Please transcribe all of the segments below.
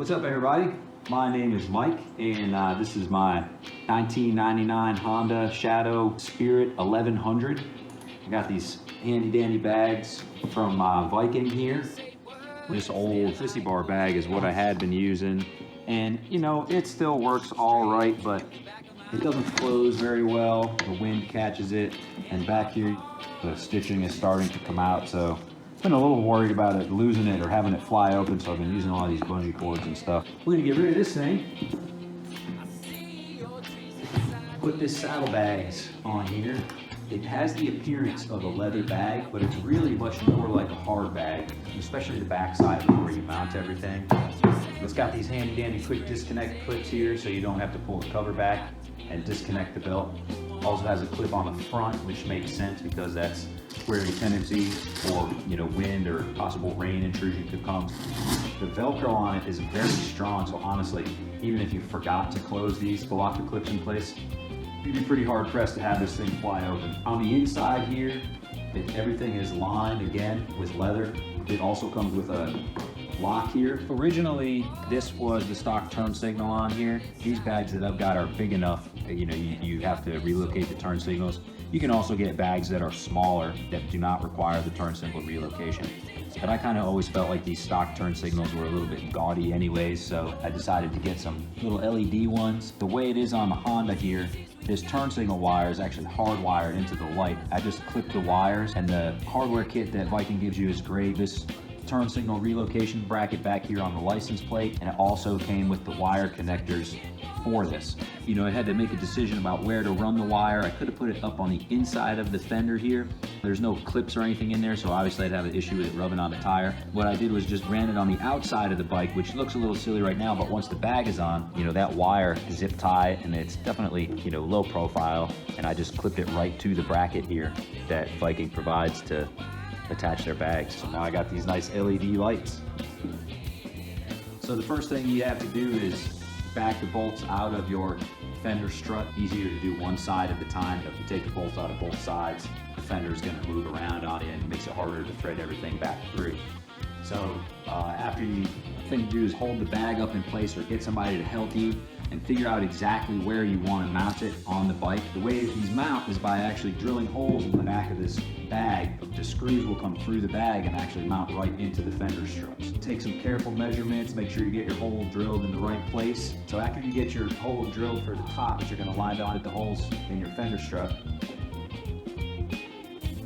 What's up, everybody? My name is Mike, and this is my 1999 Honda Shadow Spirit 1100. I got these handy dandy bags from Viking here. This old sissy bar bag is what I had been using, and you know, it still works all right, but it doesn't close very well. The wind catches it, and back here the stitching is starting to come out, so I've been a little worried about it losing it or having it fly open, so I've been using all these bungee cords and stuff. We're gonna get rid of this thing. Put this Saddlebags on here. It has the appearance of a leather bag, but it's really much more like a hard bag, especially the back side where you mount everything. It's got these handy dandy quick disconnect clips here, so you don't have to pull the cover back and disconnect the belt. Also has a clip on the front, which makes sense because that's where the tendency for wind or possible rain intrusion could come. The Velcro on it is very strong, so honestly, even if you forgot to close these, to lock the clips in place, you'd be pretty hard pressed to have this thing fly open. On the inside here, everything is lined again with leather. It also comes with a lock here. Originally, this was the stock turn signal on here. These bags that I've got are big enough, you have to relocate the turn signals. You can also get bags that are smaller that do not require the turn signal relocation. But I kind of always felt like these stock turn signals were a little bit gaudy anyways, so I decided to get some little LED ones. The way it is on the Honda here, this turn signal wire is actually hardwired into the light. I just clipped the wires, and the hardware kit that Viking gives you is great. This turn signal relocation bracket back here on the license plate, and it also came with the wire connectors for this. I had to make a decision about where to run the wire. I could have put it up on the inside of the fender here. There's no clips or anything in there, so obviously I'd have an issue with it rubbing on the tire. What I did was just ran it on the outside of the bike, which looks a little silly right now, but once the bag is on, that wire is zip tie, and it's definitely, low profile, and I just clipped it right to the bracket here that Viking provides to attach their bags. So now I got these nice LED lights. So the first thing you have to do is back the bolts out of your fender strut. Easier to do one side at a time, but if you take the bolts out of both sides, the fender is going to move around on it and it makes it harder to thread everything back through. So after the thing to do is hold the bag up in place or get somebody to help you and figure out exactly where you want to mount it on the bike. The way these mount is by actually drilling holes in the back of this bag. The screws will come through the bag and actually mount right into the fender struts. Take some careful measurements, make sure you get your hole drilled in the right place. So after you get your hole drilled for the top that you're going to line on at the holes in your fender strut,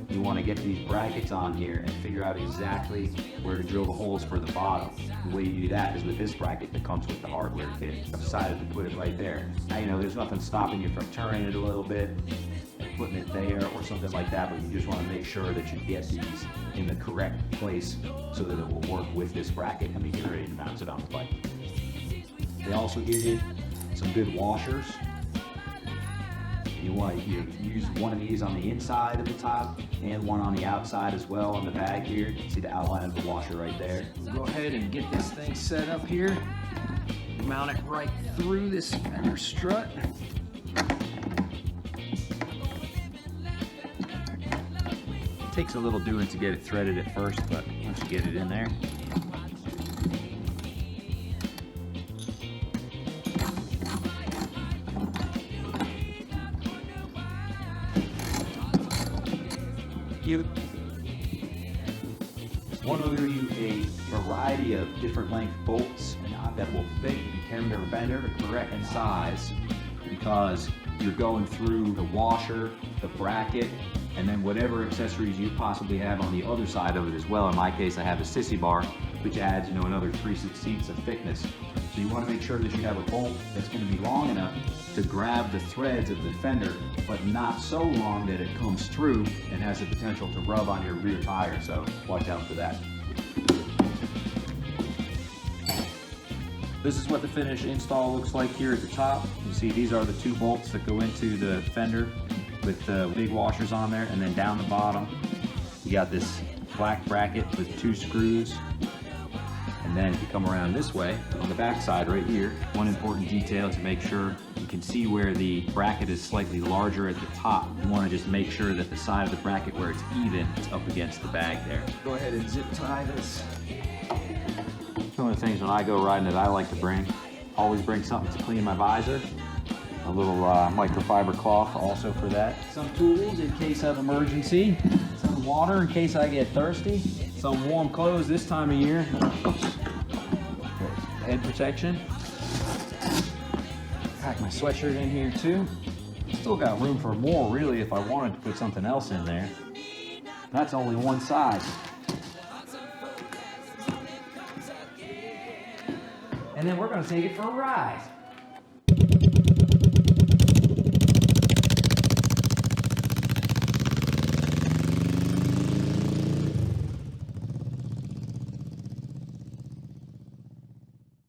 you want to get these brackets on here and figure out exactly where to drill the holes for the bottom. The way you do that is with this bracket that comes with the hardware kit. I've decided to put it right there. Now, there's nothing stopping you from turning it a little bit and putting it there or something like that, but you just want to make sure that you get these in the correct place so that it will work with this bracket and be ready to mount it on the bike. They also give you some good washers. You want to use one of these on the inside of the top and one on the outside as well on the bag here. See the outline of the washer right there. Go ahead and get this thing set up here. Mount it right through this fender strut. It takes a little doing to get it threaded at first, but once you get it in there, you want to order you a variety of different length bolts that will fit the fender the correct size, because you're going through the washer, the bracket, and then whatever accessories you possibly have on the other side of it as well. In my case, I have a sissy bar, which adds another 3/16 of thickness. So you want to make sure that you have a bolt that's going to be long enough to grab the threads of the fender, but not so long that it comes through and has the potential to rub on your rear tire, so watch out for that. This is what the finished install looks like here at the top. You see these are the two bolts that go into the fender with the big washers on there, and then down the bottom you got this black bracket with two screws. And then if you come around this way, on the back side right here, one important detail to make sure you can see where the bracket is slightly larger at the top. You want to just make sure that the side of the bracket where it's even is up against the bag there. Go ahead and zip tie this One of the things when I go riding that I like to bring, always bring something to clean my visor. A little microfiber cloth also for that. Some tools in case of emergency. Some water in case I get thirsty. Some warm clothes this time of year. Head protection. Pack my sweatshirt in here too. Still got room for more really if I wanted to put something else in there. That's only one size. And then we're going to take it for a ride.